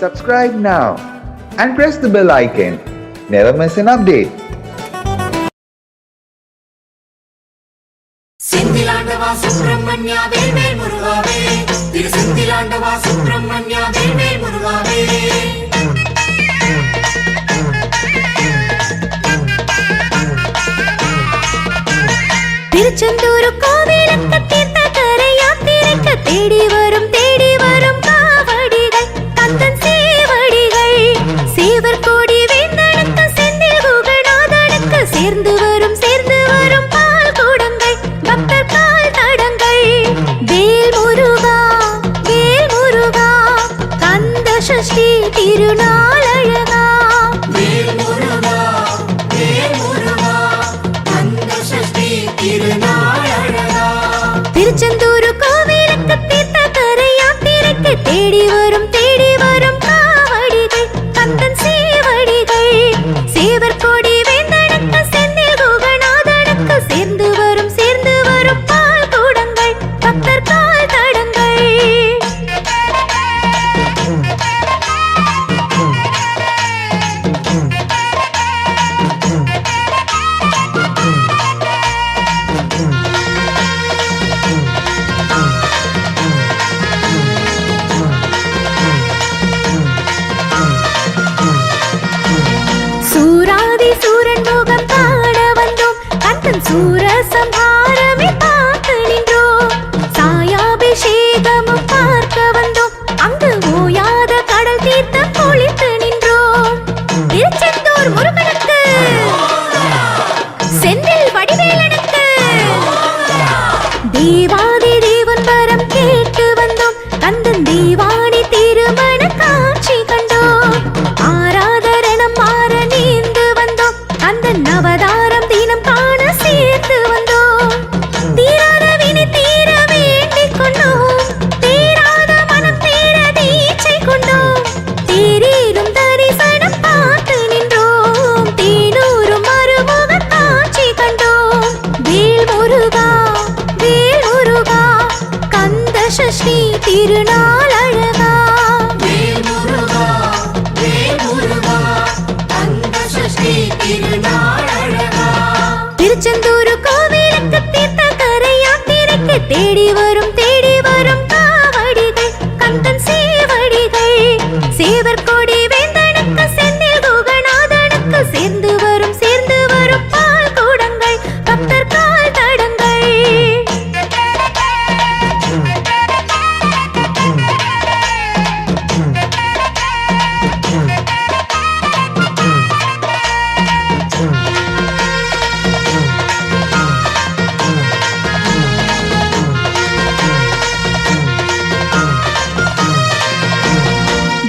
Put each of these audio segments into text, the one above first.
subscribe now and press the bell icon. Never miss an update. செந்திலாண்டவா சுப்பிரமணியா வேல்வேல் முருகாவே, திரு செந்திலாண்டவா சுப்பிரமணியா வேல்வேல் முருகாவே. திருச்செந்தூர் கோவிலுக்கு தீர்த்த கரை யாத்திரைக்கு தேடி வரும் காவடிகள் கந்தன் சேவடிகள், சேவர் கோடி வேந்தனுக்கு செந்தில் குகநாதனுக்கு சேர்ந்து வரும் பால் கூடங்கள் பக்தர் கால் தடங்கள். வேல் முருகா கந்த சஷ்டி திருநாள் அழகா. திருச்செந்தூர் கோவிலுக்கு தீர்த்த கரை யாத்திரைக்கு தேடி வரும் காவடிகள் கந்தன் சேவடிகள், சேவர் கோடி வேந்தனுக்கு செந்தில் குகநாதனுக்கு சேர்ந்து வரும் பால் கூடங்கள் பக்தர் கால் தடங்கள். சூரன் முகம் காண வந்தோம், கந்தன் சூரசம்ஹாரமே பார்த்து நின்றோம். சாயாபிஷேகமும் பார்க்க வந்தோம், அங்கு ஓயாத கடல் தீர்த்தம் குளித்து நின்றோம். திருச்செந்தூர் முருகனுக்கு, செந்தில் வடிவேலனுக்கு தேவாதி தேவன் வரம் கேட்டு வந்தோம். கந்தன் தேவானி திருமண காட்சி கண்டோம். ஆராதரணம் மாற நீந்து வந்தோம், அந்த நவதாரம் தினம் காண சேர்த்து வந்தோம். தீராத வினை தீர வேண்டிக் கொண்டோம், தீராத மனம் தீர தீட்சை கொண்டோம். தேரீரும் தரிசனம் பார்த்து நின்றோம், தேனூரும் மறுமுக காட்சி கண்டோம். வேல் முருகா கந்த சஷ்டி திருநாள் அழகா. திருச்செந்தூர் கோவிலுக்கு தீர்த்த கரை யாத்திரைக்கு தேடி வரும் காவடிகள் கந்தன் சேவடிகள், சேவர் கோடி வேந்தனுக்கு செந்தில் குகநாதனுக்கு சேர்ந்து வரும் பால் கூடங்கள் பக்தர் கால் தடங்கள்.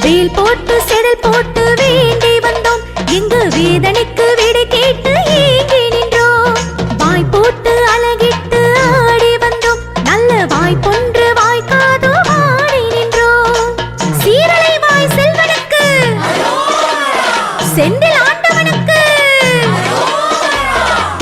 வேல் போட்டு செடல் போட்டு வேண்டி வந்தோம், எங்கு வேதனைக்கு விடை கேட்டு ஏங்கி நின்றோம். வாய் போட்டு அழகிட்டு ஆடி வந்தோம், நல்ல வாய்ப்பொன்று வாய்க்காதோ ஆடி நின்றோம். சீரலை வாய் செல்வனுக்கு, செந்தில் ஆண்டவனுக்கு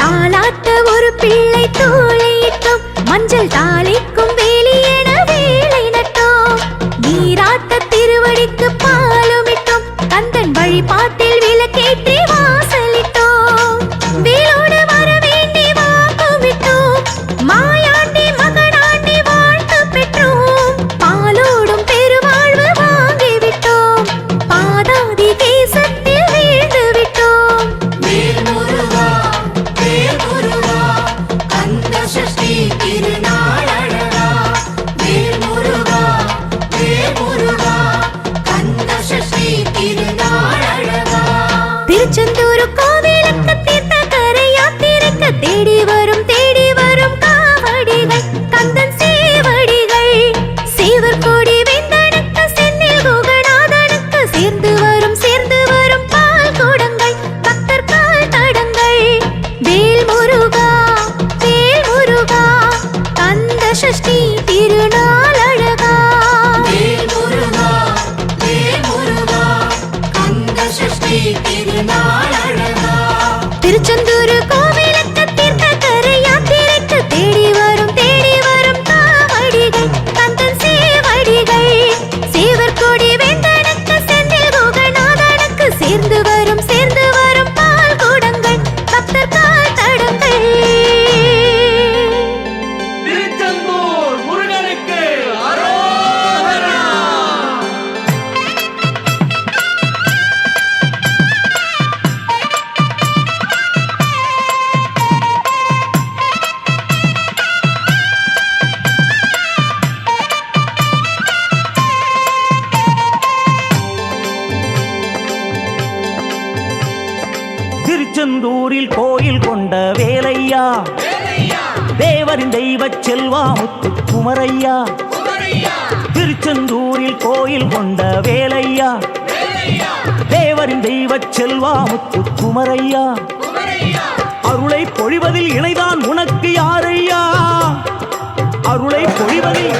தாலாட்ட ஒரு பிள்ளை தோழியிட்டோம், மஞ்சள் தாளிக்கும் வேலி என வேலை நட்டோம். நீராட்ட திருவடிக்கு பாலுமிட்டோம், கந்தன் வழிபாட்டில் விளக்கேற்றி வாசலிட்டோம். வேலோடு வர வேண்டி வாக்குமிட்டோம், மாயாண்டி மகனாண்டி வாழ்த்து பெற்றோம். பாலோடும் பெருவாழ்வு வாங்கிவிட்டோம், பாதாதி தேசத்தில் வீழ்ந்து விட்டோம். கந்த சஷ்டி திருநாள் அழகா. திருச்செந்தூரில் கோயில் கொண்ட வேலையா, தேவரின் தெய்வச் செல்வா முத்து குமரையா. திருச்செந்தூரில் கோயில் கொண்ட வேலையா, தேவரின் தெய்வச் செல்வா முத்து குமரையா. அருளை பொழிவதில் இணைதான் உனக்கு யாரையா, அருளை பொழிவதில்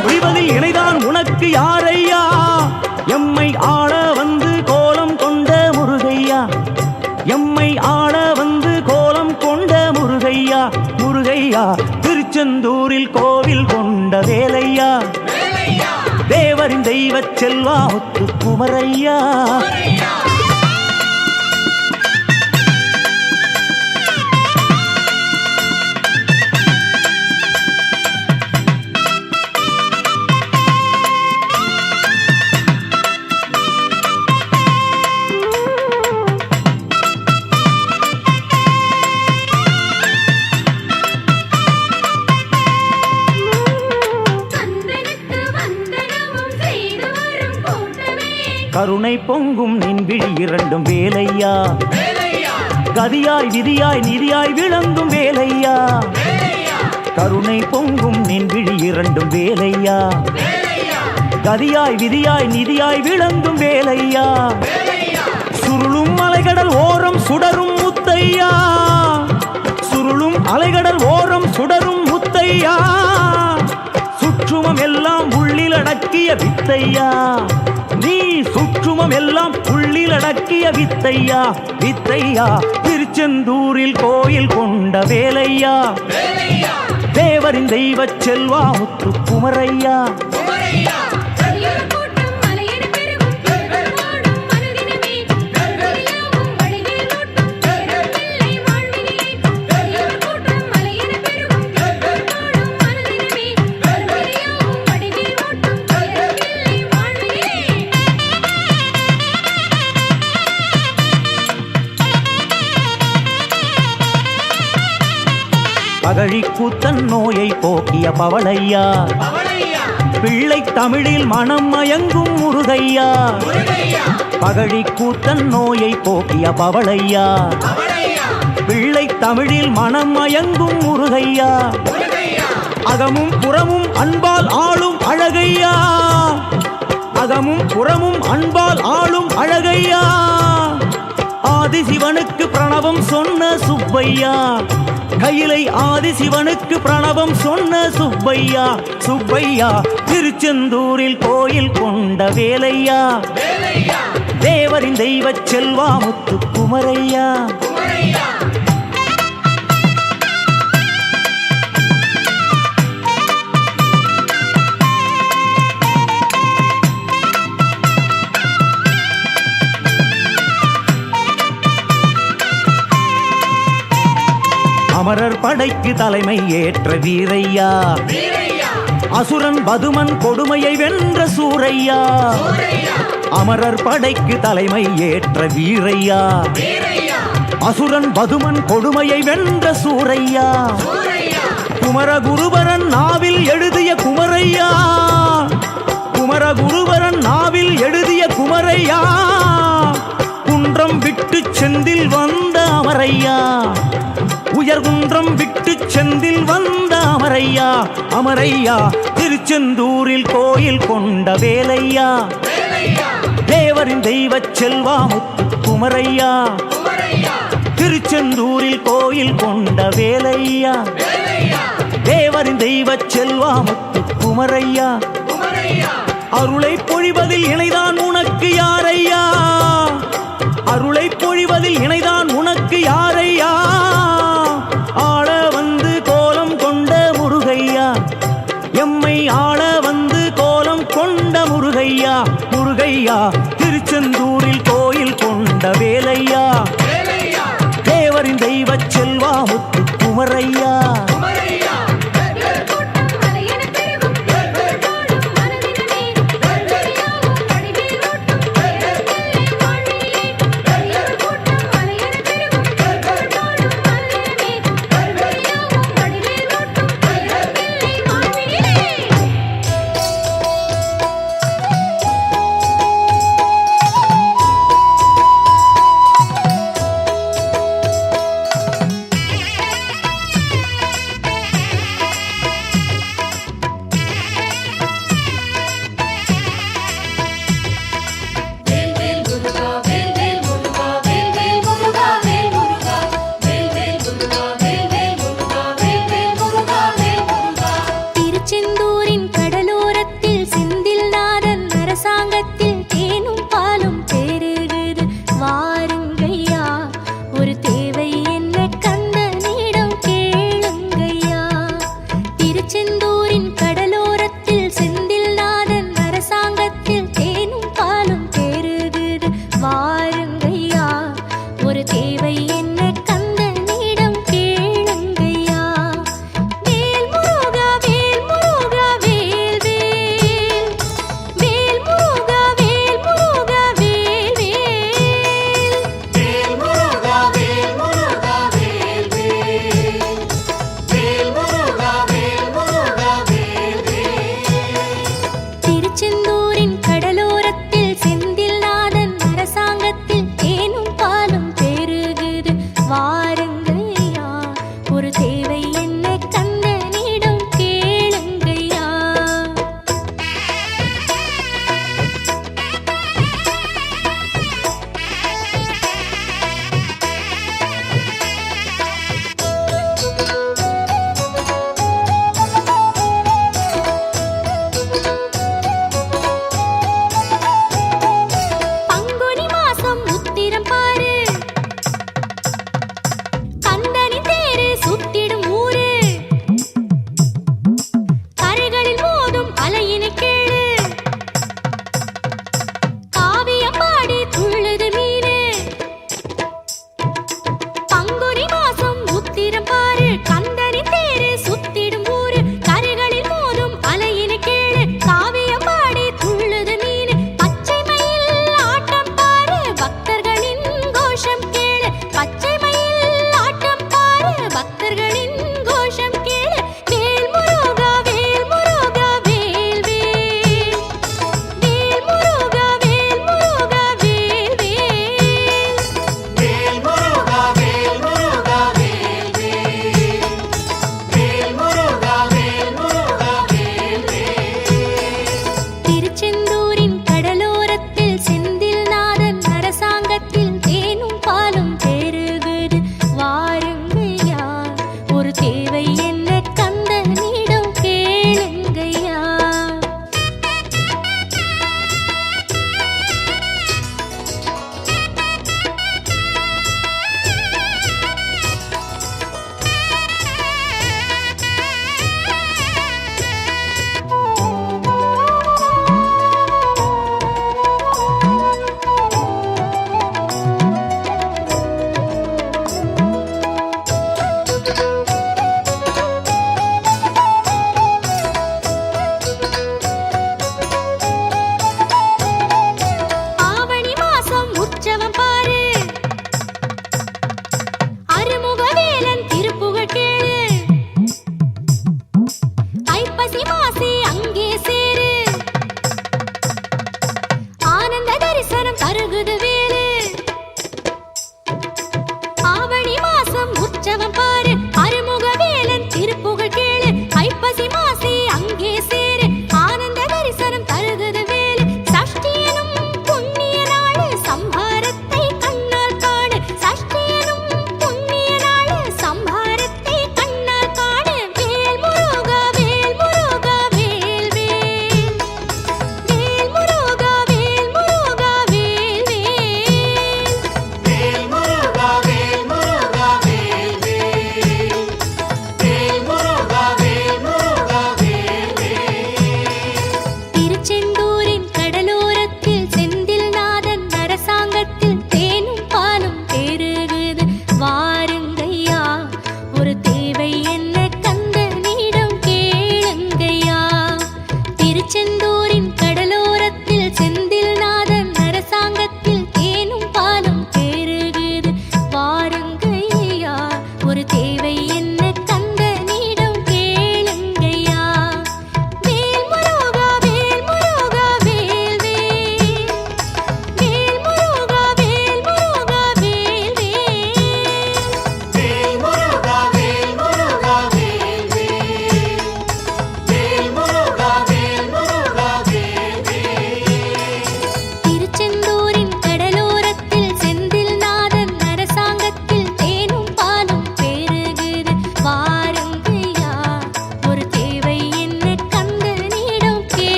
ஒழிவதில் இணைதான் உனக்கு யாரையா எம்மை ஆள வந்து கோலம் கொண்ட முருகையா எம்மை ஆள வந்து கோலம் கொண்ட முருகையா முருகையா திருச்செந்தூரில் கோவில் கொண்ட வேலையா தேவரின் தெய்வச் செல்வா முத்து குமரையா கருணை பொங்கும் நின் விழி இரண்டும் வேலையா கதியாய் விதியாய் நிதியாய் விளங்கும் வேலையா கருணை பொங்கும் நின் விழி இரண்டும் வேலையா கதியாய் விதியாய் நிதியாய் விளங்கும் வேலையா சுருளும் அலைகடல் ஓரம் சுடரும் முத்தையா சுருளும் அலைகடல் ஓரம் சுடரும் முத்தையா சுற்றுமம் எல்லாம் உள்ளில் அடக்கிய வித்தையா நீ சுற்றுமம் எல்லாம் உள்ளில் அடக்கிய வித்தையா வித்தையா திருச்செந்தூரில் கோயில் கொண்ட வேலையா தேவரின் தெய்வச் செல்வா முத்து குமரையா பகழி கூத்தன் நோயை போக்கிய பவளையா பிள்ளை தமிழில் மனம் மயங்கும் முருகையா பகழி கூத்தன் நோயை போக்கிய பவளையா பிள்ளை தமிழில் மனம் மயங்கும் முருகையா அகமும் புறமும் அன்பால் ஆளும் அழகையா அகமும் புறமும் அன்பால் ஆளும் அழகையா ஆதிசிவனுக்கு பிரணவம் சொன்ன சுப்பையா கையிலை ஆதிசிவனுக்கு பிரணவம் சொன்ன சுப்பையா சுப்பையா திருச்செந்தூரில் கோயில் கொண்ட வேலையா தேவரின் தெய்வச் செல்வா முத்து குமரையா அமரர் படைக்கு தலைமை ஏற்ற வீரையா அசுரன் பதுமன் கொடுமையை வென்ற சூரையா அமரர் படைக்கு தலைமை ஏற்ற வீரையா அசுரன் பதுமன் கொடுமையை வென்ற சூரையா குமரகுருபரன் நாவில் எழுதிய குமரையா குமரகுருபரன் நாவில் எழுதிய குமரையா குன்றம் விட்டு செந்தில் வந்த அமரையா உயர்குன்றம் விட்டு செந்தில் வந்த அமரையா அமரையா திருச்செந்தூரில் கோயில் கொண்ட வேலையா தேவரின் தெய்வச் செல்வா முத்து குமரையா திருச்செந்தூரில் கோயில் கொண்ட வேலையா தேவரின் தெய்வச் செல்வா முத்து குமரையா அருளை பொழிவதில் இணைதான் உனக்கு யாரையா அருளை பொழிவதில் இணைதான் உனக்கு யாரையா ஆள வந்து கோலம் கொண்ட முருகையா எம்மை ஆள வந்து கோலம் கொண்ட முருகையா முருகையா திருச்செந்தூரில் கோயில் கொண்ட வேலையா தேவரின் தெய்வச் செல்வா முத்து குமரையா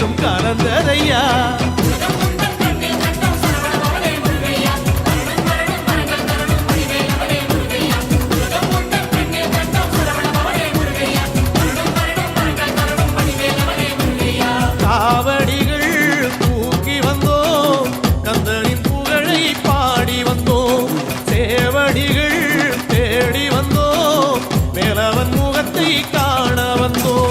மூன்றிலும் கலந்ததையா. காவடிகள் தூக்கி வந்தோம், கந்தனின் புகழை பாடி வந்தோம். சேவடிகள் தேடி வந்தோம், மேலவன் முகத்தை காண வந்தோம்.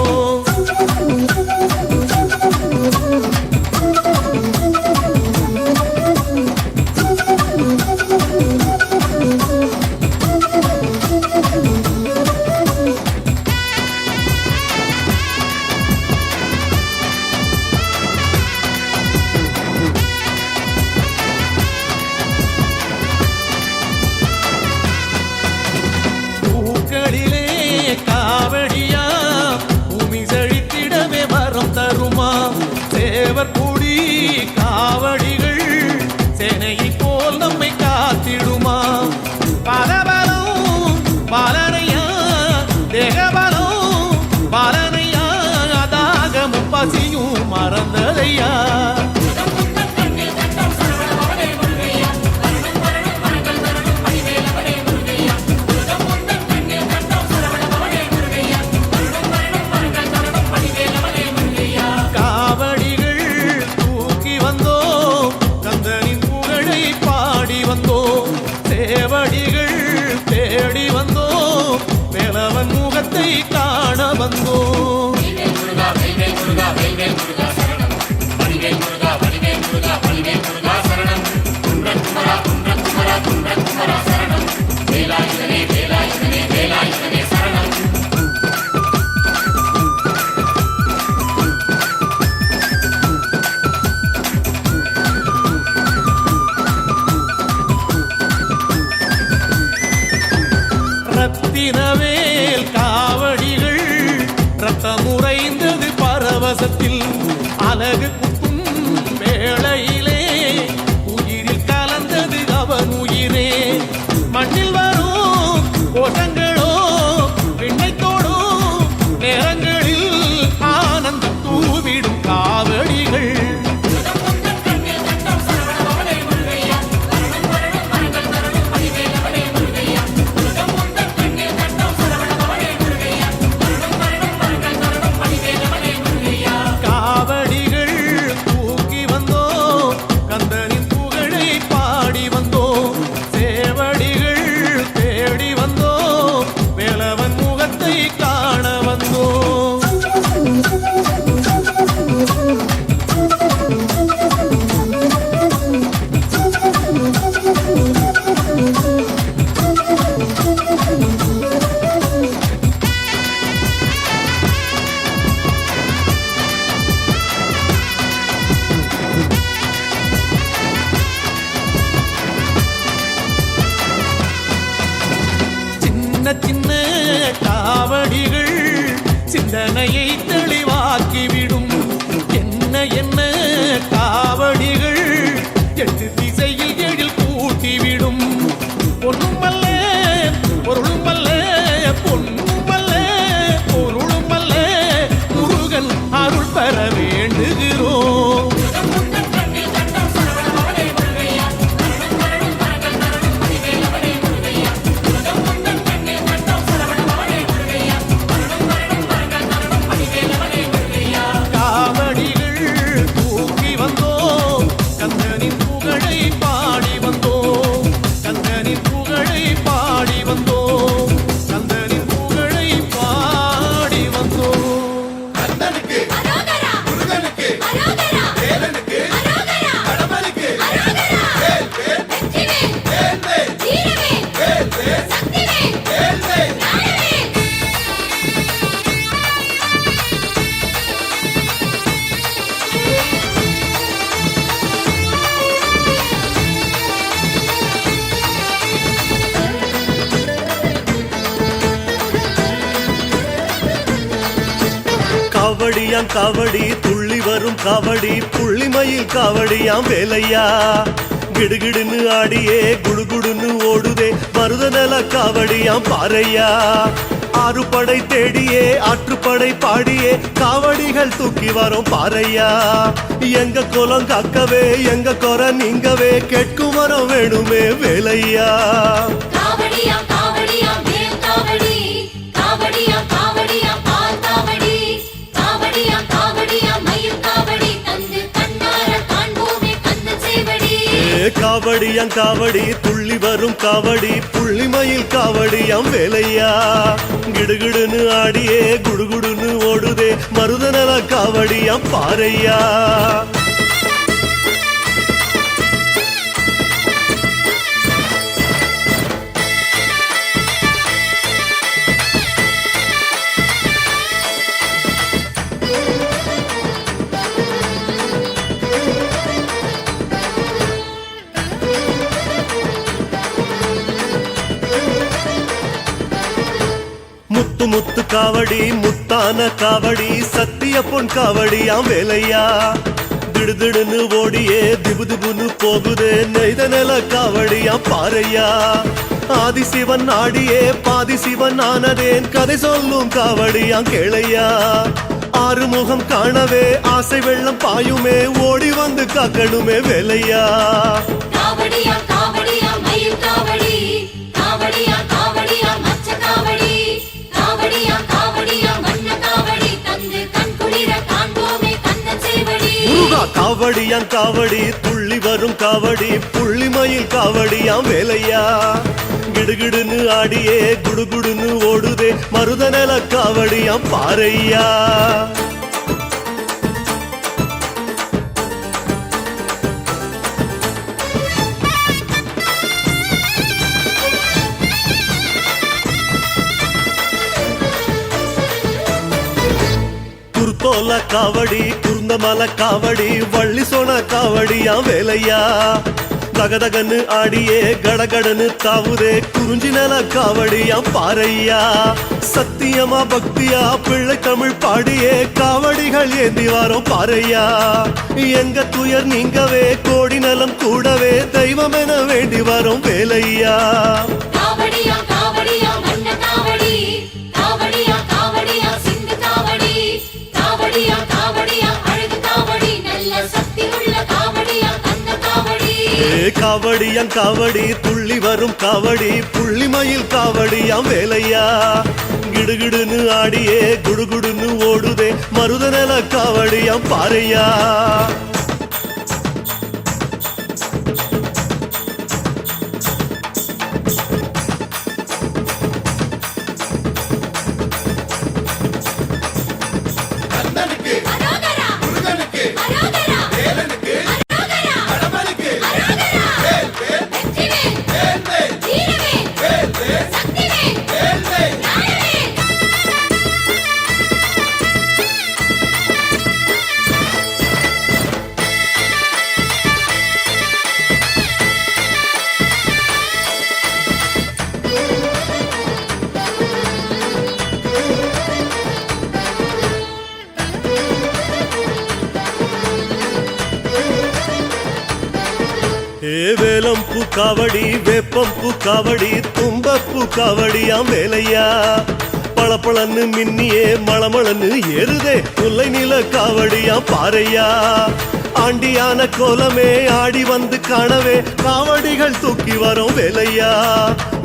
பூக்களிலே காவடியா, பூமி செழித்திடவே வரம் தருமா. சேவர் கூடி காவடிகள் சேனையை போல் நம்மை காத்திடுமா. பலபலம் பாலனையா, தேகபலம் பாலனையா, தாகமும் பசியும் மறந்ததையா. காவடிகள் தூக்கி வந்தோம், கந்தனின் புகழை பாடி வந்தோம். சேவடிகள் தேடி வந்தோம், மேலவன் முகத்தை காண வந்தோம். ரத்தினவேல் காவடிகள் ரத்தம் உறைந்தது பரவசத்தில். அழகு குத்தும் வேளையிலே உயிரில் கலந்தது அவன் உயிரே. மண்ணில் வரும் கோஷங்களோ விண்ணை தோடும் நேரங்களில் ஆனந்தம் தூவிடும் காவடிகள். காவடிகள் தூக்கி வந்தோம், கந்தனின் புகழை பாடி வந்தோம். சேவடிகள் தேடி வந்தோம், மேலவன் முகத்தை காண வந்தோம். சின்ன சின்ன காவடிகள் சிந்தனையை தெளிவாக்கிவிடும். என்ன என்ன காவடிகள் எட்டு திசையில் எழில் கூட்டிவிடும். பொன்னுமல்ல பொருளுமல்ல, பொன்னுமல்ல பொருளுமல்ல, முருகன் அருள் பெற வேண்டுகிறோம். காவடிகள் தூக்கி வந்தோம், கந்தனின் புகழை பாடி வந்தோம். கந்தனின் புகழை பாடி வந்தோம், கந்தனின் புகழை பாடி வந்தோம். கந்தனுக்கு அரோகரா, முருகனுக்கு அரோகரா, வேலனுக்கு அரோகரா, கடம்பனுக்கு அரோகரா. வேல் வேல் வெற்றிவேல், வேல் வேல் வீரவேல், வேல் வேல் சக்திவேல், வேல் வேல். ஞானவேல். காவடியாம் காவடி துள்ளி வரும் காவடி புள்ளிமயில் காவடியாம் வேலையா. கிடுகிடுன்னு ஆடியே குடுகுடுன்னு ஓடுதே மருத நல காவடியாம் பாறையா. ஆறுபடை தேடியே ஆற்றுப்படை பாடியே காவடிகள் தூக்கி வரும் பாறையா எங்க குலம் காக்கவே எங்க குறை நீங்கவே கேட்கும் வரம் வேணுமே வேலையா காவடியா காவடியா வேல் காவடி காவடியா காவடியா பால் காவடி காவடியா காவடியா மயில் காவடி தந்து கண்ணார காண்போமே கந்த சேவடி காவடியாம் காவடி துள்ளி வரும் காவடி புள்ளிமயில் காவடியாம் வேலையா கிடுகிடுன்னு ஆடியே குடுகுடுன்னு ஓடுதே மருதநல காவடியாம் பாறையா முத்து முத்து காவடி முத்தான காவடி சத்திய பொன் காவடியாம் வேலையா திடுதிடுன்னு ஓடியே திபுதிபுன்னு போகுதே நெய்த நில காவடியாம் பாறையா ஆதிசிவன் ஆடியே பாதி சிவன் ஆனதேன் கதை சொல்லும் காவடியாம் கேளையா ஆறுமுகம் காணவே ஆசை வெள்ளம் பாயுமே ஓடி வந்து காக்கணுமே வேலையா காவடியா காவடியா மயில் காவடி காவடியா காவடியா மச்ச காவடி காவடியா காவடியா மண்ண காவடி தந்து கண் குளிர காண்போமே கந்த சேவடி முருகா காவடியாம் காவடி துள்ளி வரும் காவடி புள்ளிமயில் காவடியாம் வேலையா கிடுகிடுன்னு ஆடியே குடுகுடுன்னு ஓடுதே மருதநல காவடியாம் பாறையா குருத்தோல காவடி குருந்தமல காவடி வள்ளி சோன காவடியாம் வேலையா தகதகன்னு ஆடியே கடகடன்னு தாவுதே குறிஞ்சி நல காவடியாம் பாறையா சத்தியமா பக்தியா பிள்ளை தமிழ் பாடியே காவடிகள் ஏந்தி வாரோம் பாறையா எங்க துயர் நீங்கவே கோடி நலம் கூடவே தெய்வம் என வேண்டி வரும் வேலையா காவடியா காவடியா மண்ண காவடி காவடியா காவடியா சிந்து காவடி காவடியா காவடியா அழகு காவடி நல்ல சக்தி உள்ள காவடியா கந்த காவடி காவடியாம் காவடி துள்ளி வரும் காவடி புள்ளிமயில் காவடியாம் வேலையா கிடுகிடுன்னு ஆடியே குடுகுடுன்னு ஓடுதே மருதநல காவடியாம் பாறையா கண்ணனுக்கு அரோகரா முருகனுக்கு அரோகரா வேலனுக்கு அரோகரா கடம்பனுக்கு அரோகரா வேல் வேல் வெற்றிவேல் வேல் வேல் வீரவேல் வேல் வேல் சக்திவேல் வேல் வேல் ஞானவேல் வேலம்பூ காவடி வேப்பம்பூ காவடி தும்பப்பூ காவடியாம் வேலையா பளபளன்னு மின்னியே மளமளன்னு ஏறுதே முல்லை நில காவடியாம் பாறையா ஆண்டியான கோலமே ஆடி வந்து காணவே காவடிகள் தூக்கி வரும் வேலையா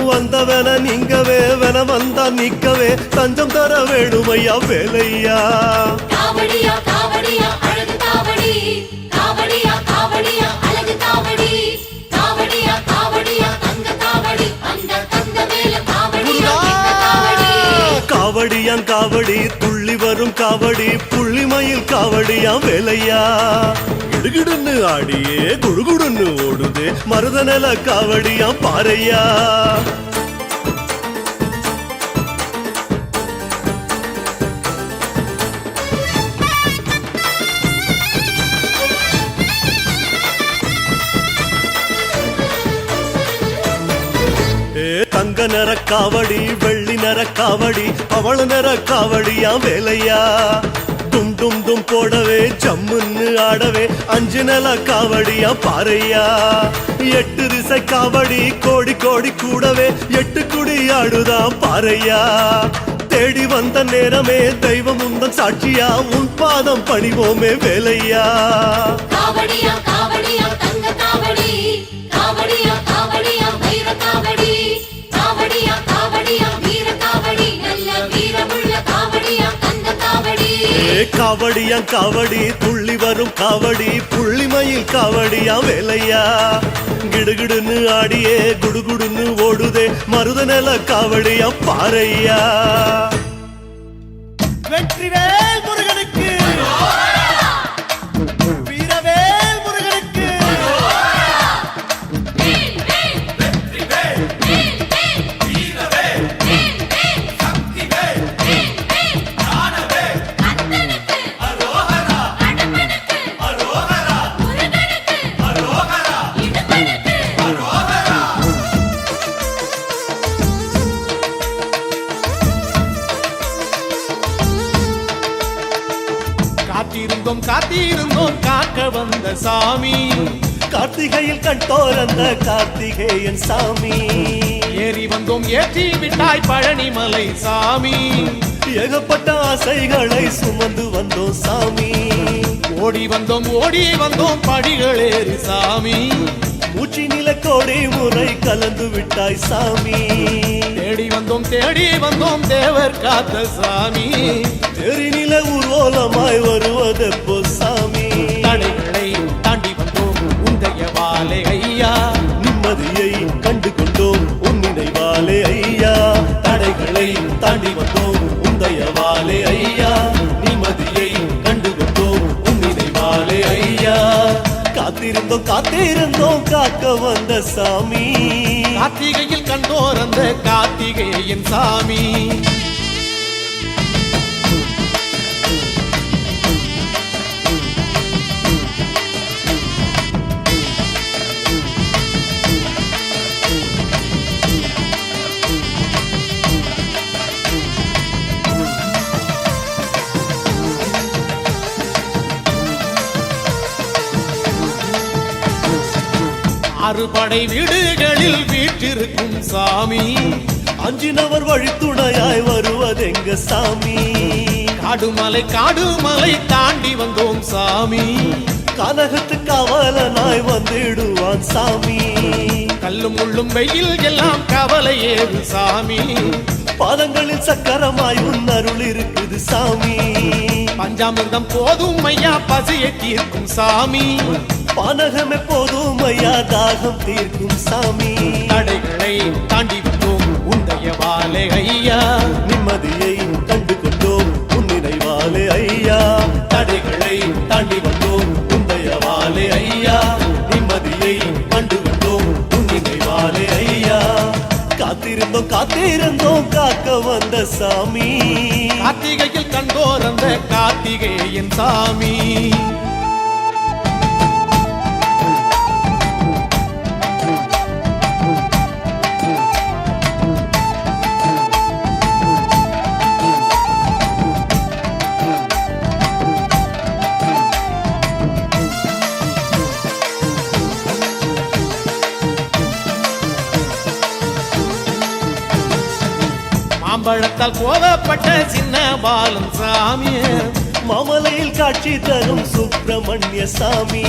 வந்தவன நீங்கவே வன வந்தா நிக்கவே தஞ்சம் தர வேணுமையா வேலையா காவடியா காவடியா அழகு காவடி காவடியா காவடியா அழகு காவடி காவடியா காவடியா தங்க காவடி அந்த தங்க வேல காவடியா இந்த காவடி காவடியாம் காவடி துள்ளி வரும் காவடி புள்ளிமயில் காவடியாம் வேலையா கிடுகிடுன்னு ஆடியே குடுகுடுன்னு ஓடுதே மருதநல காவடியாம் பாறையா தங்க நிற காவடி வெள்ளி நிற காவடி அவள நிற காவடியாம் வேலையா டும் டும் டும் போடவே ஜம்முன்னு ஆடவே அஞ்சு நில காவடியா பாறையா எட்டு திசை காவடி கோடி கோடி கூடவே எட்டு குடி ஆடுதான் பாறையா தேடி வந்த நேரமே தெய்வம் உந்தன் சாட்சியா உன் பாதம் பணிவோமே வேலையா காவடியா காவடியா தங்க காவடி காவடியா காவடியா வீர காவடி காவடியா காவடியா வீர காவடி நல்ல வீரமுள்ள காவடியா தங்க காவடி காவடியா காவடி துள்ளி வரும் காவடி புள்ளிமயில் காவடியா வேலையா கிடுகிடுன்னு ஆடியே குடுகுடுன்னு ஓடுதே மருத நில காவடியா பாறையா வெற்றிவேல் முருகனுக்கு வீரவேல் முருகனுக்கு காத்திருந்தோம் காத்திருந்தோம் காக்க வந்த சாமி கார்த்திகையில் கண்டோரந்த கார்த்திகேயன் சாமி ஏறி வந்தோம் ஏற்றி விட்டாய் பழனிமலை சாமி ஏகப்பட்ட ஆசைகளை சுமந்து வந்தோம் சாமி ஓடி வந்தோம் படிகளேறி சாமி மூச்சி நில கோடி முறை கலந்து விட்டாய் சாமி தேடி வந்தோம் தேவர் காத்த சாமி தெரி நில ஊர்வலமாய் வருவதெப்போ சாமி தடைகளை தாண்டி வந்தோம் உந்தைய வாழை ஐயா நிம்மதியை கண்டு கொண்டோம் உன் நினைவாலே ஐயா தடைகளை தாண்டி வந்தோம் உந்தைய வாலே ஐயா நிம்மதியை கண்டு கொண்டோம் உன் நினைவாலே ஐயா காத்திருந்தோம் காக்க வந்த சாமி கார்த்திகையில் கண்டோர் அந்த கார்த்திகேயன் சாமி அறுபடை வீடுகளில் வீற்றிருக்கும் சாமி அஞ்சினவர் வழித்துணையாய் வருவதெங்க சாமி காடுமலை தாண்டி வந்தோம் சாமி கனகத்து காவலனாய் வந்திடுவான் சாமி கல்லும் முள்ளும் வெயில் எல்லாம் கவலை ஏது சாமி பாதங்களில் சக்கரமாய் உன் அருள் இருக்குது சாமி பஞ்சாமிர்தம் போதும் ஐயா பசியை தீர்க்கும் சாமி பானகம் எப்போதும் ஐயா தாகம் தீர்க்கும் சாமி தடைகளை தாண்டி வந்தோம் உந்தைய வாழை ஐயா நிம்மதியை கண்டு கொண்டோம் உன் நினைவாலே ஐயா தடைகளை தாண்டி வந்தோம் உந்தைய வாலே ஐயா நிம்மதியை கண்டு கொண்டோம் உன் நினைவாலே ஐயா காத்திருந்தோம் காக்க வந்த சாமி கார்த்திகையில் கண்டோர் அந்த கார்த்திகேயன் சாமி மாம்பழத்தால் கோவப்பட்ட சின்ன பாலன் சாமி மாமலையில் காட்சி தரும் சுப்பிரமணிய சாமி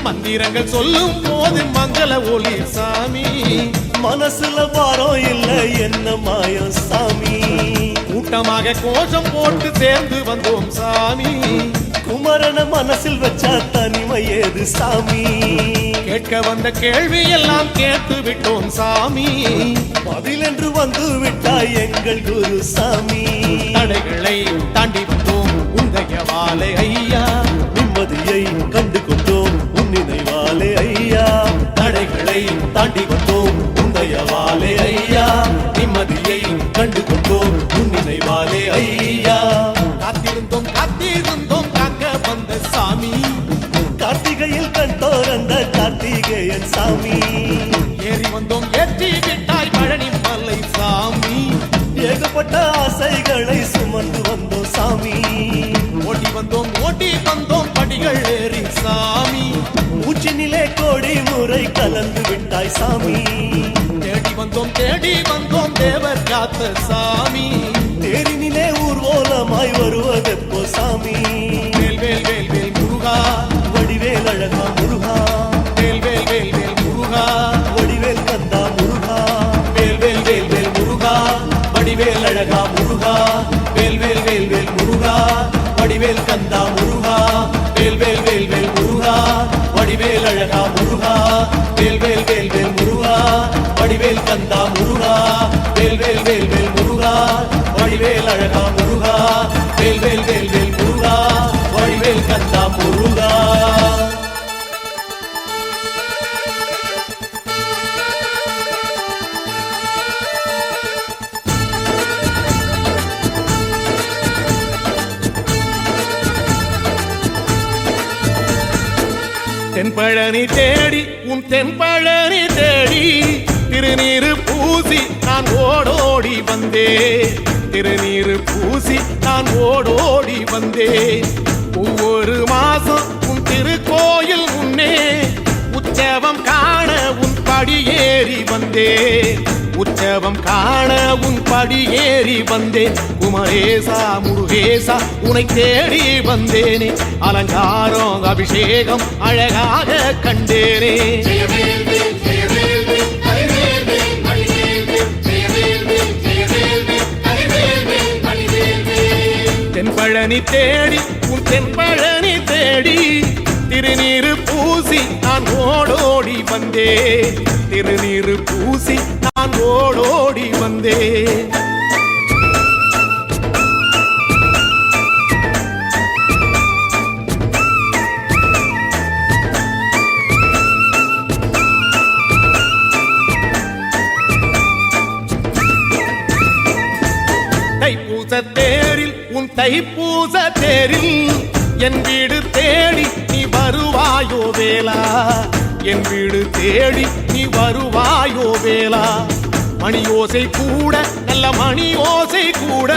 மந்திரங்கள் சொல்லும் போது மங்கள ஒளி சாமி மனசுல பாரம் இல்ல என்ன மாயம் சாமி கூட்டமாக கோஷம் போட்டு சேர்ந்து வந்தோம் சாமி குமரன மனசில் வச்சா தனிமை ஏது சாமி கேட்க வந்த கேள்வி எல்லாம் கேட்டு விட்டோம் சாமி பதில் என்று வந்து விட்டாய் எங்கள் குரு சாமி தடைகளை தாண்டி வந்தோம் உந்தைய வாழை ஐயா நிம்மதியை கண்டு கொண்டோம் உன் நினைவாலே ஐயா தடைகளை தாண்டி வந்தோம் உந்தைய வாழை ஐயா நிம்மதியை கண்டு கொண்டோம் உன் நினைவாலே ஐயா காத்திருந்தோம் காக்க வந்த சாமி கார்த்திகையில் கண்டோர் அந்த கார்த்திகேயன் சாமி ஏறி வந்தோம் ஏற்றி விட்டாய் பழனி மலை சாமி ஏகப்பட்ட ஆசைகளை சுமந்து வந்தோம் சாமி ஓட்டி வந்தோம் படிகள் ஏறி சாமி மூச்சினிலே கோடி முறை கலந்து விட்டாய் சாமி தேடி வந்தோம் தேவர் காத்த சாமி தேடி தெய்வமாய் வருவதெப்போ சாமி வேல் வேல் வேல் வேல் முருகா வடிவேல் அழகா முருகா வேல் வேல் வேல் வேல் முருகா வடிவேல் கந்தா முருகா வேல் வேல் வேல் வேல் முருகா வடிவேல் அழகா முருகா வேல் வேல் வேல் வேல் முருகா வடிவேல் கந்தா முருகா வேல் வேல் வேல் வேல் முருகா வடிவேல் அழகா முருகா வேல் வேல் வேல் வேல் முருகா வடிவேல் கந்தா முருகா வேல் வேல் வேல் வேல் முருகா வடிவேல் அழகா முருகா வேல் வேல் வேல் வேல் முருகா வடிவேல் கந்தா முருகா தென்பழனி தேடி உன் தென்பழனி தேடி திருநீரு பூசி நான் ஓடோடி வந்தேன் திருநீரு பூசி நான் ஓடோடி வந்தேன் ஒவ்வொரு மாசம் உன் திருக்கோயில் முன்னே உற்சவம் காண உன் படியேறி வந்தேன் உற்சவம் காண உன் படியேறி வந்தேன் குமரேசா முருகேசா உனை தேடி வந்தேனே அலங்காரம் அபிஷேகம் அழகாக கண்டேனே தென்பழனி தேடி உன் தென்பழனி தேடி திருநீரு பூசி நான் ஓடோடி வந்தேன் திருநீரு பூசி நான் ஓடோடி வந்தேன் தைப்பூச தேரில் உன் தைப்பூச தேரில் என் வீடு தேடி நீ வருவாயோ வேலா என் வீடு தேடி நீ வருவாயோ வேலா மணி ஓசை கூட நல்ல மணி ஓசை கூட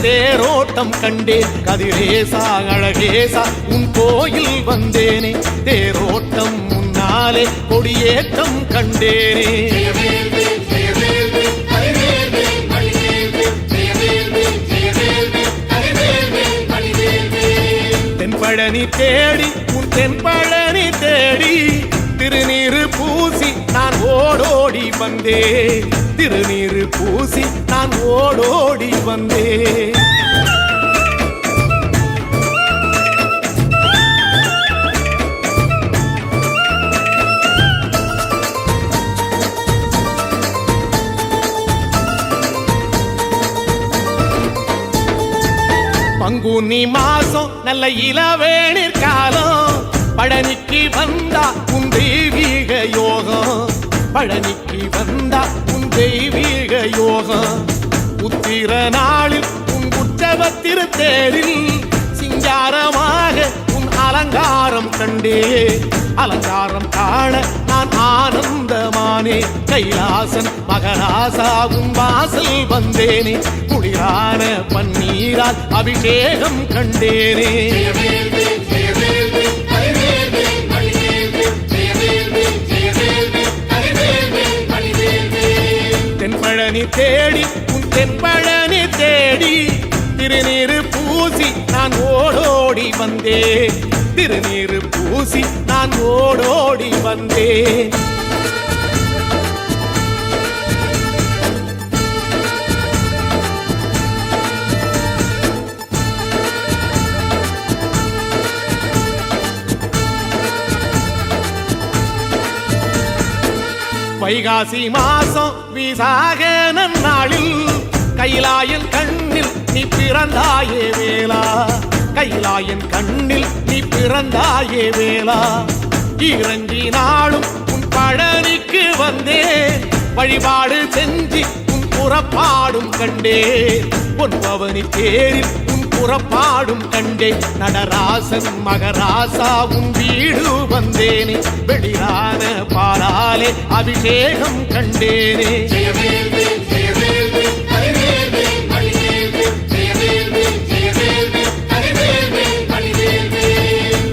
தேரோட்டம் கண்டேன். கதிரேசா அழகேசா உன் கோயில் வந்தேனே, தேரோட்டம் முன்னாலே கொடியேற்றம் கண்டேனே. தென்பழனி தேடி உன் தென்பழனி தேடி திருநீரு பூசி நான் ஓடோடி வந்தே, திருநீரு பூசி நான் ஓடோடி வந்தே. பங்குனி மாசம் நல்ல இளவேணிற் காலம், பழனிக்கு வந்தா உன் தெய்வீக யோகம், பழனிக்கு வந்தா உன் தெய்வீக யோகம். உத்திர நாளில் உன் உற்சவத்திரு தேரில் சிங்காரமாக உன் அலங்காரம் கண்டே, அலங்காரம் காண நான் ஆனந்தமானே. கைலாசன் மகராசா உன் வாசல் வந்தேனே, குளிரான பன்னீரால் அபிஷேகம் கண்டேனே. தென்பழனி தேடி உன் தென்பழனி தேடி திருநீரு பூசி நான் ஓடோடி வந்தே, திருநீரு பூசி நான் ஓடோடி வந்தேன். வைகாசி மாசம் விசாக நன்னாளில் கைலாயன் கண்ணில் நீ பிறந்தாயே வேளா, கைலாயன் கண்ணில் நீ பிறந்தாயே வேளா. இறங்கி நாளும் உன் பழனிக்கு வந்தேன், வழிபாடு செஞ்சு உன் புறப்பாடும் கண்டே, பொன்பவனி தேரில் உன் புறப்பாடும் கண்டே. நடராசன் மகராசா உன் வீடு வந்தேனே, வெளியான பாலாலே அபிஷேகம் கண்டேனே.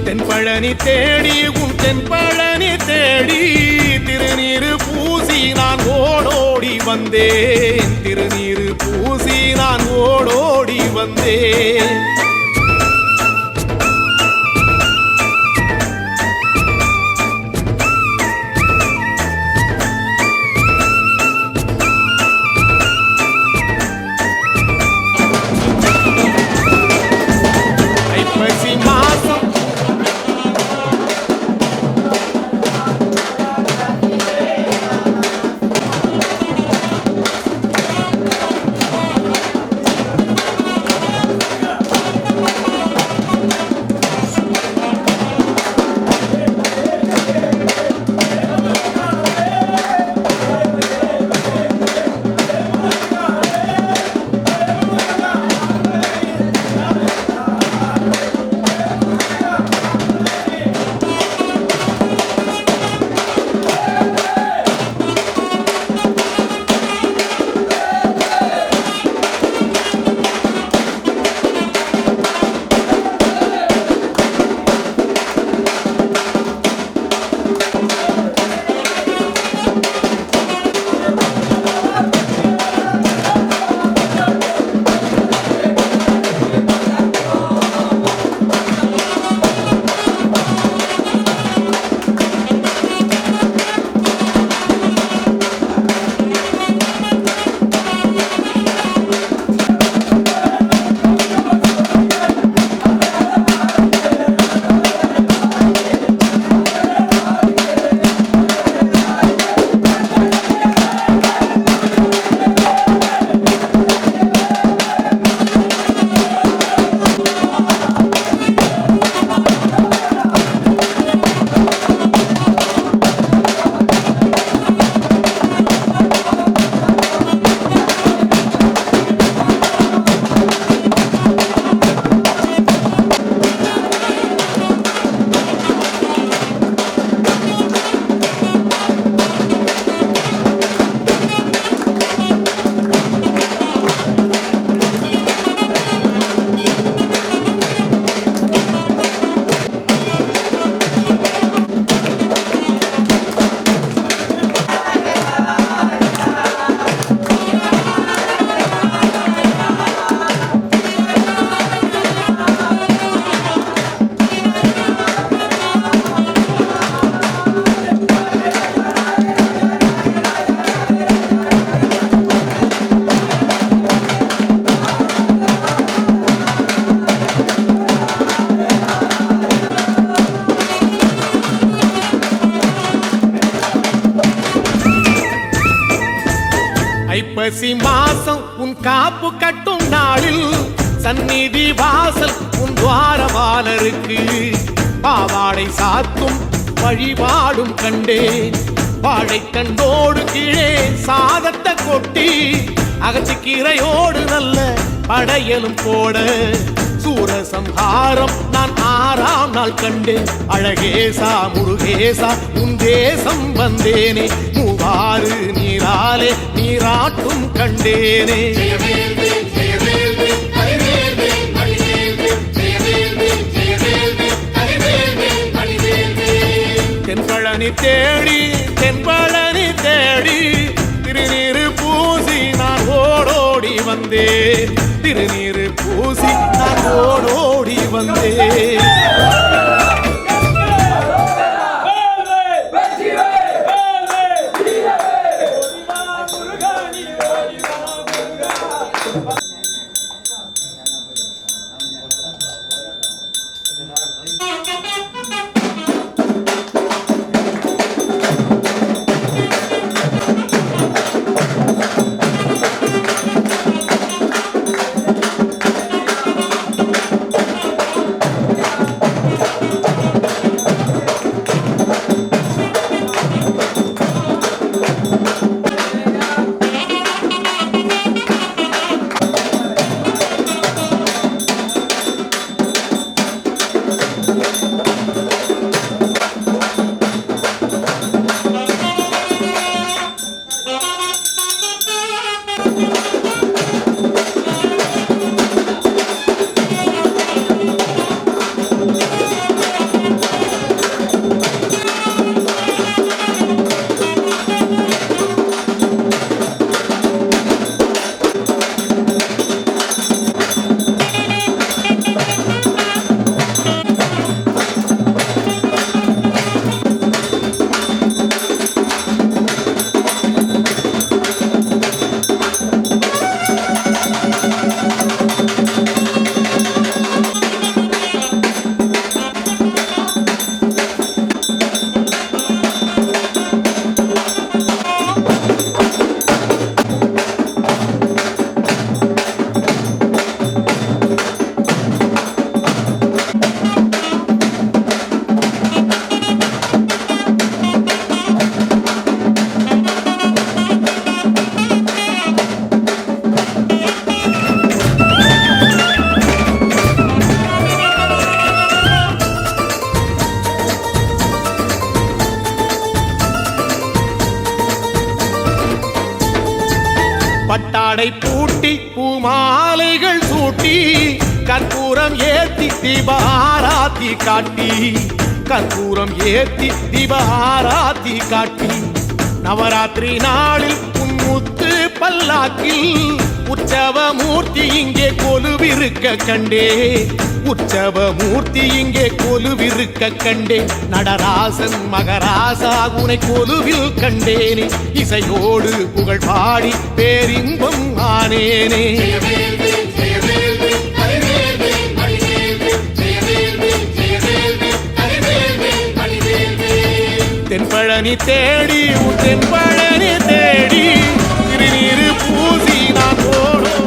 தென்பழனி தேடி உன் தென்பழனி தேடி திருநீரு பூசி நான் ஓடோடி வந்தேன், திருநீரு பூசி நான் ஓடோடி வந்தேன். ஐப்பசி மாசம் ஐப்பசி மாசம் உன் காப்பு கட்டும் நாளில் சந்நிதி வாசல் உன் துவாரபாலருக்கு பாவாடை சாத்தும் வழிபாடும் கண்டேன். வாழைத்தண்டோடு கீழே சாதத்தை கொட்டி அகச்சிக்கீரையோடு நல்ல படையலும் போட சூரசம்ஹாரம் நான் 6ஆம் நாள் கண்டேன். அழகேசா முருகேசா உன் தேசம் வந்தேனே, மூவாறு நீராலே நீராட்டும் கண்டேனே. தென்பழனி தேடி தென்பழனி தேடி திருநீரு பூசி நான் ஓடோடி வந்தேன். திருநீரு பூசி நான் ஓடோடி வந்தேன். பட்டாடை பூட்டி பூமாலைகள் சூட்டி கற்பூரம் ஏத்தி தீபாராத்தி காட்டி கற்பூரம் ஏத்தி தீபாராத்தி காட்டி நவராத்திரி நாளில் முத்து பல்லாக்கில் உற்சவ மூர்த்தி இங்கே கொலுவிருக்க கண்டே. உற்சவ மூர்த்தி இங்கே கொலுவிருக்க கண்டே. நடராசன் மகராசா உனை கொலுவில் கண்டேனே. இசையோடு புகழ் பாடி பேரின்பம் ஆனேனே. தென்பழனி தேடி உன் தென்பழனி தேடி திருநீரு பூசி நான் ஓடும்.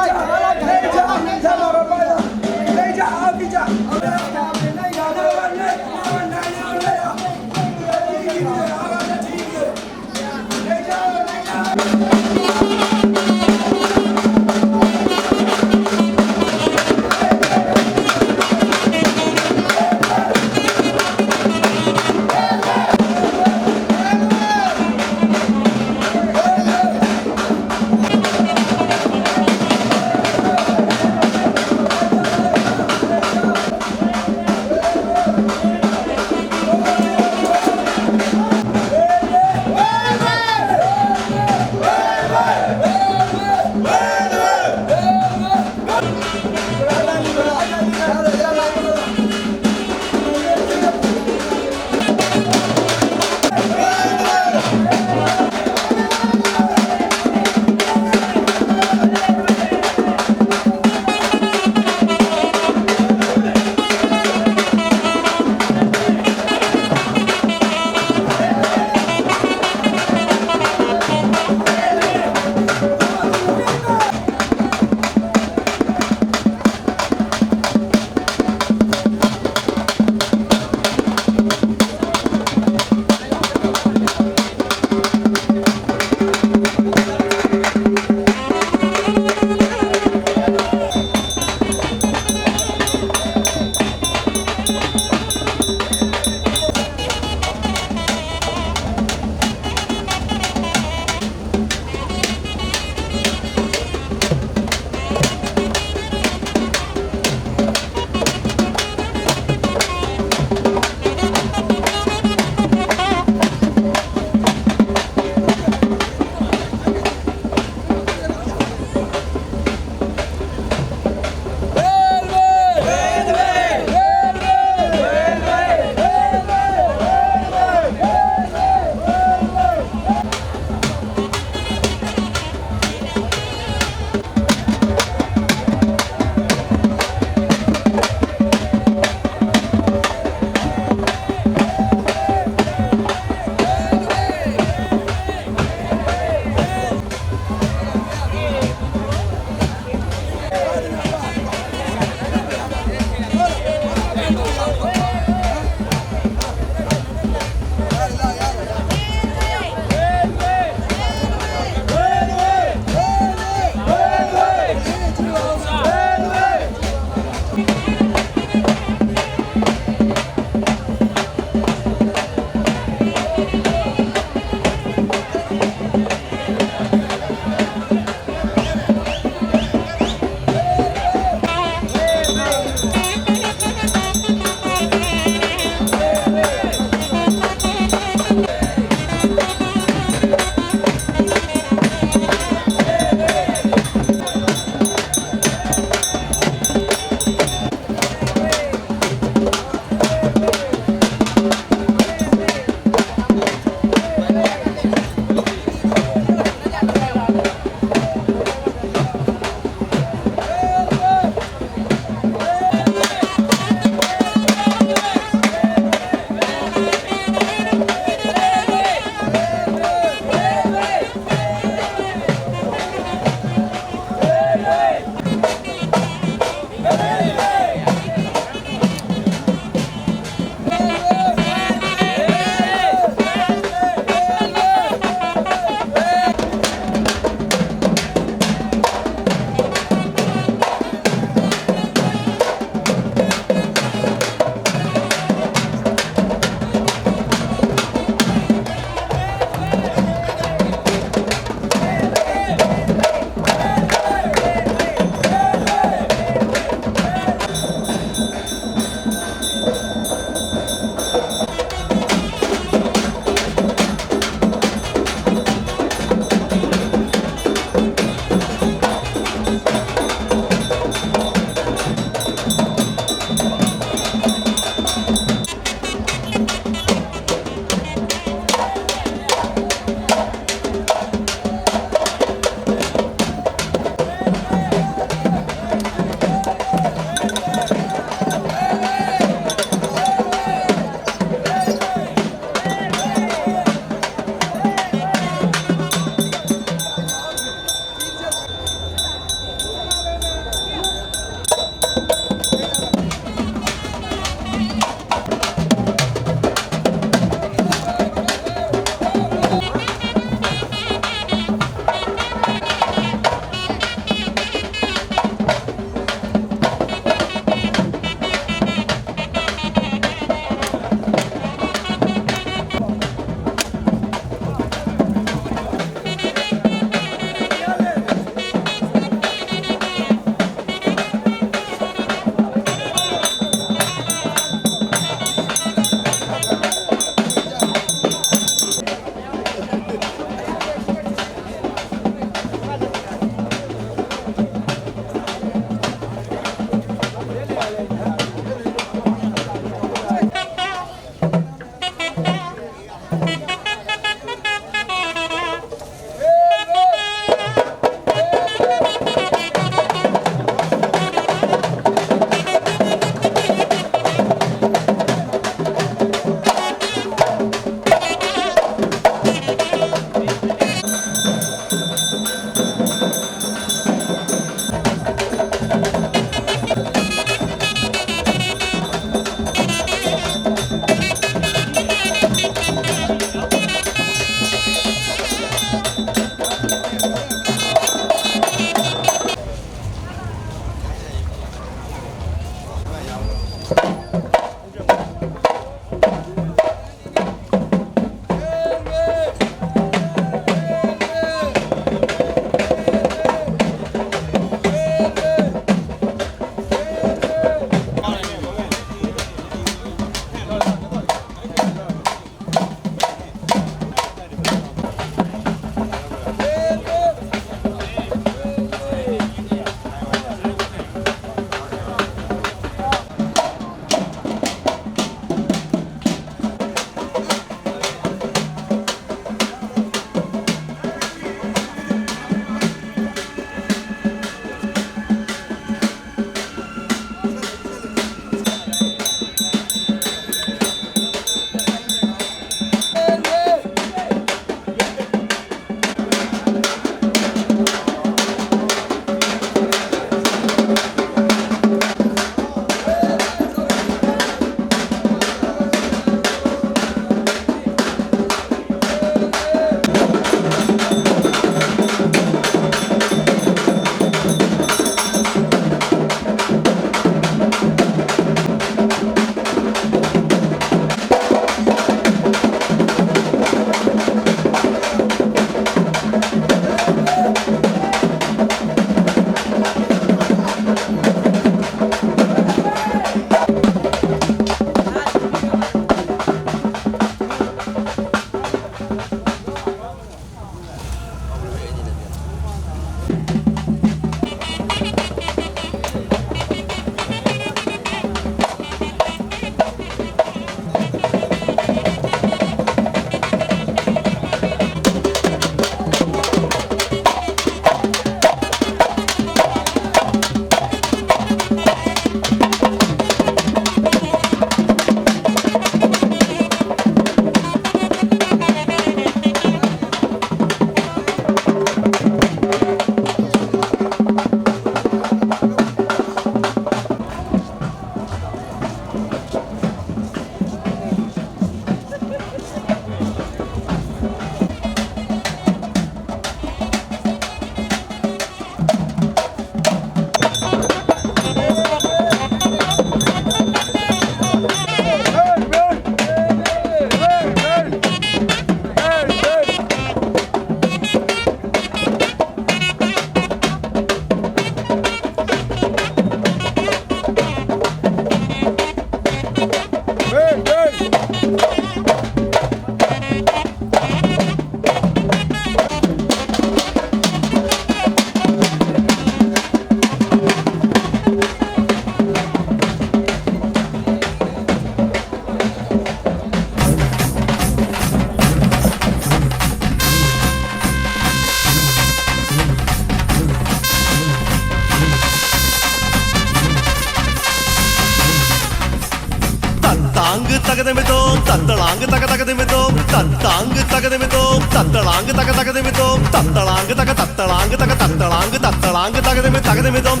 தகதமிதோம் தத்தளாங்கு தக தகதமிதோம் தத்தாங்கு தகதமிதோம் தத்தளாங்கு தக தகதமிதோம் தத்தளாங்கு தக தத்தளாங்கு தக தத்தளாங்கு தத்தளாங்கு தகதமிதோம்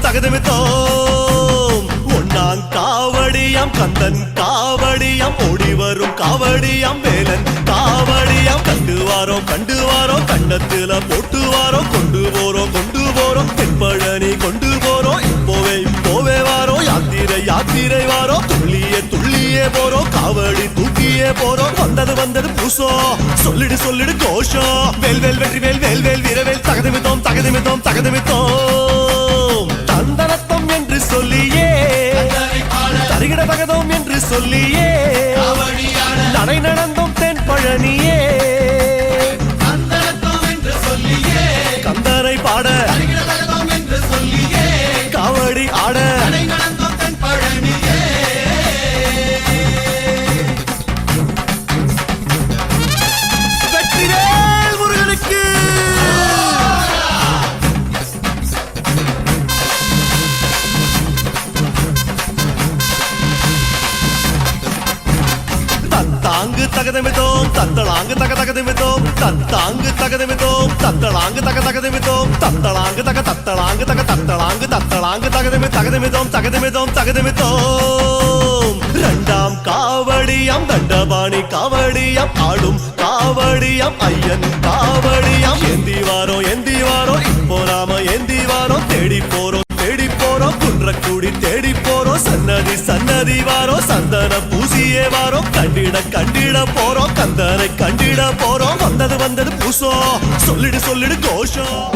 தகதமிதோம் ஒன்னாங் காவடியாம் கந்தன் காவடியாம் ஓடி வரும் காவடியாம் வேலன் காவடியாம் கண்டு வாரோம் கண்ணத்துல போட்டு வாரோம் கொண்டு போறோம் தென்பழனி கொண்டு போறோம் இப்போவே வாரோம் யாத்திரை வாரோம் துள்ளியே போறோம் காவடி தூக்கியே போறோம் வந்தது பூசோ சொல்லிடு கோஷம் வேல் வெற்றி வீரவேல் தகதமிதோம் தந்தனத்தம் என்று சொல்லியே தருகிட தகதோம் என்று சொல்லியே நடை நடந்தோம் தென்பழனியே கந்தரை பாட காவடி ஆட வெற்றிவேல் முருகனுக்கு தத்தாங்கு தகதமிதோம் தத்தளாங்கு தக தகதமிதோம் தத்தாங்கு தகதமிதோம் தத்தளாங்கு தக தகதமிதோம் தத்தளாங்கு தக தத்தளாங்கு தக தத்தளாங்கு தகதமிதோம் இரண்டாம் காவடியாம் தண்டபாணி காவடியாம் ஆடும் காவடியாம் ஐயன் காவடியாம் ஏந்தி வாரோ இப்போ நாம ஏந்தி வாரோம் தேடி போறோம் குன்றக்குடி தேடி போறோம் சன்னதி வாரோம் சந்தன பூசியே வாரோம் கண்டிட போறோம் கந்தனை கண்டிட போறோம் வந்தது பூசோ சொல்லிடு கோஷம்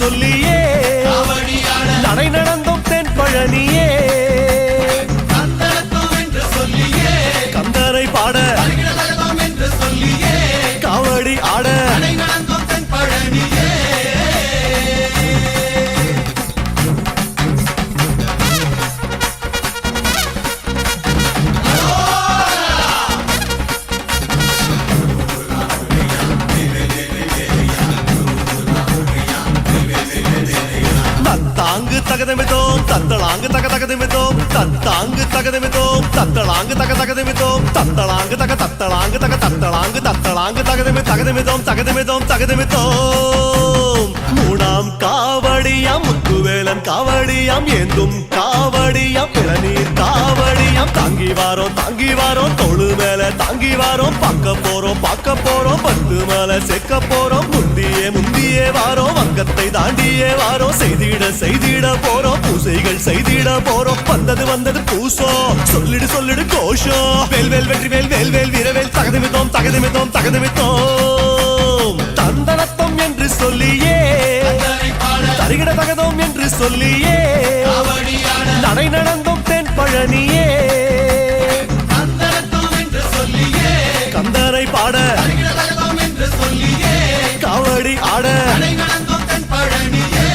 சொல்லியே காவடியாட நடை நடந்தோம் தென் பழனியே தந்தனத்தோம் என்று சொல்லியே கந்தரை பாட தகிடதகதோம் என்று சொல்லியே காவடி ஆட நடை நடந்தோம் தென் பழனியே தத்தாங்கு தகதமிதோம் தத்தளாங்கு தகதமிதோம் தத்தாங்கு தகதமிதோம் தத்தளாங்கு தகதமிதோம் தத்தளாங்கு தத்தளாங்கு தத்தளாங்கு தத்தளாங்கு தகதமிதோம் தகதமிதோம் மூணாம் காவடியாம் முத்துவேலன் காவடியாம் ஏந்தும் காவடியாம் இளநீர் காவடியாம் தாங்கி வாரோம் தோளு மேல தாங்கி வாரோம் பார்க்க போறோம் பத்து மேல சேர்க்க போறோம் முந்தியே வாரோம் வங்கத்தை தாண்டியே வாரோம் செய்திட போறோம் பூசைகள் செய்திட போறோம் வந்தது பூசோ சொல்லிடு கோஷம் வேல் வெற்றி வீரவேல் தகதமித்தோம் தந்தனத்தம் என்று சொல்லியே தரிகிட தகதோம் என்று சொல்லியே காவடியாட நடை நடந்தோம் தென் பழனியே தந்தனத்தோம் என்று சொல்லியே கந்தரை பாட தகிடதகதோம் என்று சொல்லியே காவடி ஆட நடை நடந்தோம் தென் பழனியே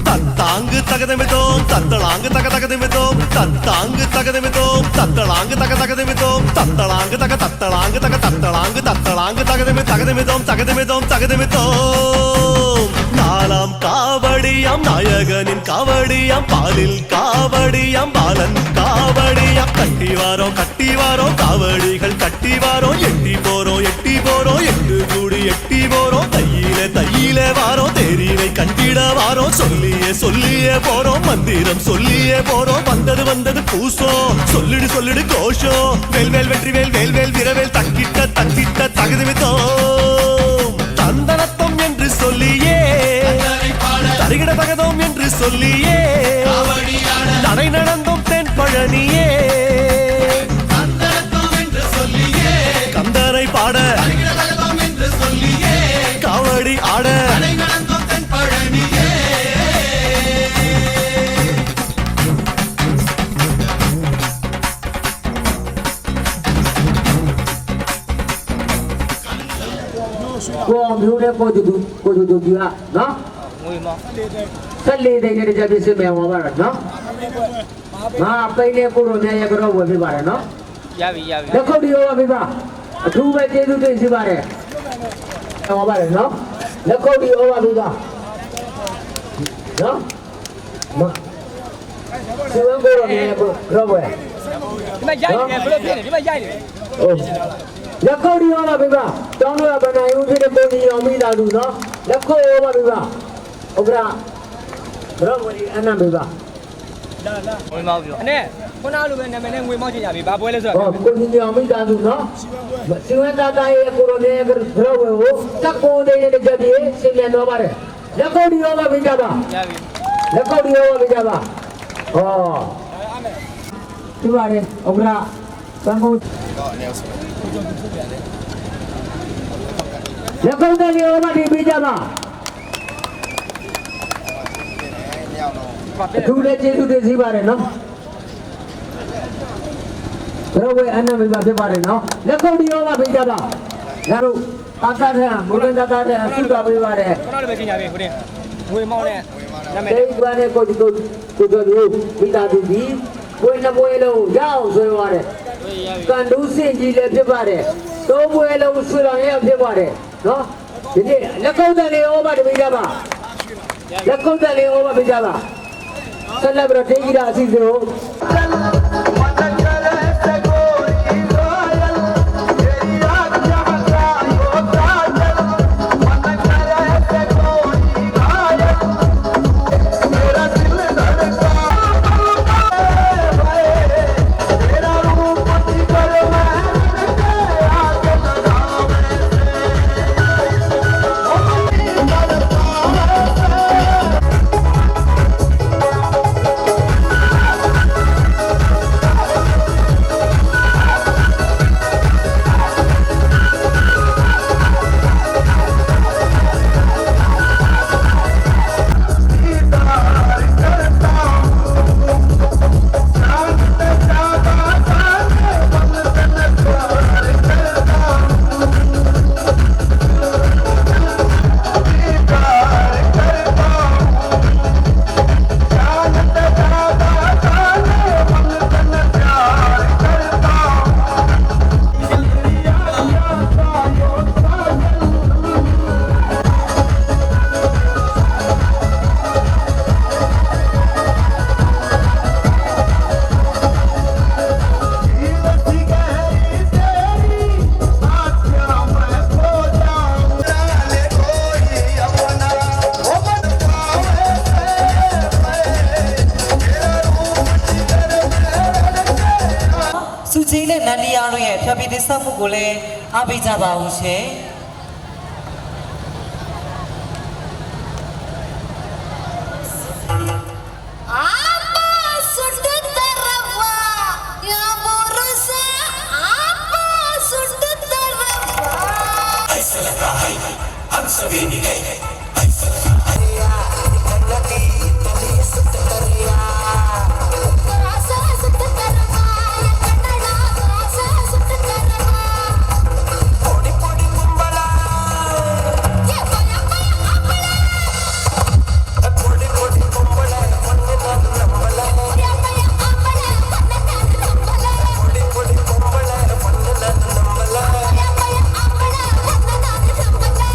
தத்தாங்கு தகதமிதோம் தத்தளாங்கு தகதமிதோம் தத்தாங்கு தகதமிதோம் தத்தளாங்கு தகதமிதோம் தத்தளாங்கு தத்தளாங்கு தகதமிதோம் நாலாம் காவடியாம் நாயகனின் காவடியாம் பாலில் காவடியாம் பாலன் காவடியாம் கட்டி வாரோம் காவடிகள் கட்டி வாரோம் எட்டி போறோம் எட்டு கூடி எட்டி போறோம் தையிலே வாரோம் தேரினை கண்டிட வாரோம் சொல்லியே போறோம் மந்திரம் சொல்லியே போறோம் வந்தது பூசோ சொல்லிடு கோஷம் வேல் வெற்றி வீரவேல் தக்கிட்ட தகுதிமித்தோம் தந்தனத்தம் என்று சொல்லியே தரிகிட தகதோம் என்று சொல்லியே காவடியாட நடை நடந்தோம் தென் பழனியே தந்தனத்தோம் என்று சொல்லியே கந்தரை பாட தகிடதகதோம் என்று சொல்லியே காவடி ஆட நடை நடந்தோம் தென் பழனியேကိုအောင်မျိုးတဲ့ကိုတူတူကနော်ငွေမောဆက်လေးတဲ့ကြပြစစ်မယ်ဟောပါတော့နော်ငါပိန်းလေးကိုရိုနဲ့ရကတော့ဝယ်ပြပါတယ်နော်ရပြီလက်ခုပ်ဒီဟောပါပြပါအထူးပဲကျေးဇူးတင်ရှိပါတယ်ဟောပါတယ်နော်လက်ခုပ်ဒီဟောပါပြပါနော်စေဝံကိုရိုနဲ့ရကတော့ဝယ်ဒီမှာရိုက်နေဘယ်လိုဖြစ်နေဒီမှာရိုက်နေလက်ခုပ်ဒီဟောပါပြပါတောင်းတော့ဗနာယူဖြစ်တဲ့ပုံကြီးအောင်မိလာသူနော်လက်ခုပ်ဟောပါပြပါဥက္ကရာဘရဝရီအနံပြပါငွေမောက်ပြောအဲ့ခုနလိုပဲနာမည်နဲ့ငွေမောက်ချင်ကြပြီဘာပွဲလဲဆိုတော့ကိုကြီးအောင်မိလာသူနော်စီဝန္တာတာရဲ့ကိုရိုနဲ့ဘရဝရီကိုတက်ကိုနေတဲ့ကြပြည့်ရှင်းပြန်တော့ပါတယ်လက်ခုပ်ဒီဟောပါပြကြပါရပြီလက်ခုပ်ဒီဟောပါပြကြပါဟောဒီပါတယ်ဥက္ကရာဘန်ကုန်လက်ကုန်းတဲ့ရောမတီးပေးကြပါသူလည်းကျေးဇူးတင်စီပါတယ်နော်ဘရောဝဲအနံမိပါဖြစ်ပါတယ်နော်လက်ကုန်းဒီရောမပေးကြပါငါတို့အာသာထံမူလန်သာတဲ့အဆုတော်ပေးပါတယ်ခဏလေးပဲကြည့်ကြပြီကိုတင်ငွေမောင်းနဲ့နာမည်ဒီဘာနဲ့ကိုတို့မိသားစုကြီးဘွေနှပွဲလုံးရအောင်ဆွဲပါတယ်ကန်ဒူးစင်ကြီးလည်းဖြစ်ပါတယ်သုံးပွဲလုံးဆွေတော်ရဲ့ဖြစ်ပါတယ်နော်ဒီနေ့လက်ကုပ်တယ်လေးဩဘာတပိကြပါလက်ကုပ်တယ်လေးဩဘာပိကြပါဆက်လက်ပြီးတေးကြီးတာအစီအစဉ်ကို လေးစောက်ဖို့ကိုလည်းအားပေးကြပါဦးရှင် Apa sudut terapa ya berusaha apa sudut terasa sudut terapa ya kandana terasa sudut terapa podi podi kumbala ya banyak banyak apala podi podi kumbala podi nambala ya banyak apala podi nambala podi podi kumbala podi nambala ya banyak apala podi nambala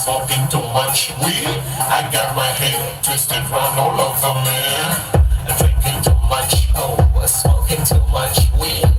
smoking too much weed. I got my head twisted round all over, man. Drinking too much, oh, smoking too much weed.